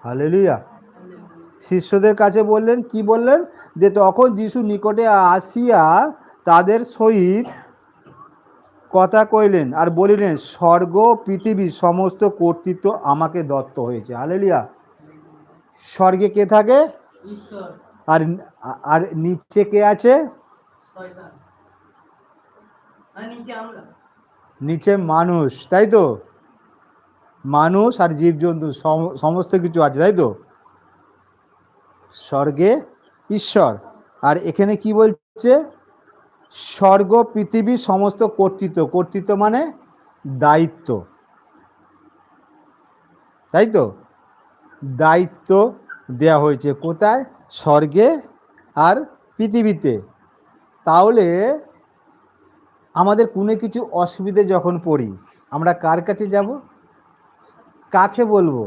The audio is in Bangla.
হালেলুয়া। শিষ্যদের কাছে বললেন, কি বললেন? যে তখন যিশু নিকটে আসিয়া তাদের সহিত কথা কইলেন আর বলিলেন, স্বর্গ পৃথিবীর সমস্ত কর্তৃত্ব আমাকে দত্ত হয়েছে। হালেলুয়া। স্বর্গে কে থাকে? আর আর নিচে কে আছে? নিচে মানুষ, তাই তো? মানুষ আর জীবজন্তু সমস্ত কিছু আছে, তাই তো? স্বর্গে ঈশ্বর, আর এখানে কি বলছে? স্বর্গ পৃথিবীর সমস্ত কর্তৃত্ব। কর্তৃত্ব মানে দায়িত্ব, তাই তো? দায়িত্ব দেয়া হয়েছে কোথায়? স্বর্গে আর পৃথিবীতে। তাহলে আমাদের কোনো কিছু অসুবিধে যখন পড়ি, আমরা কার কাছে যাব? কাকে বলবো?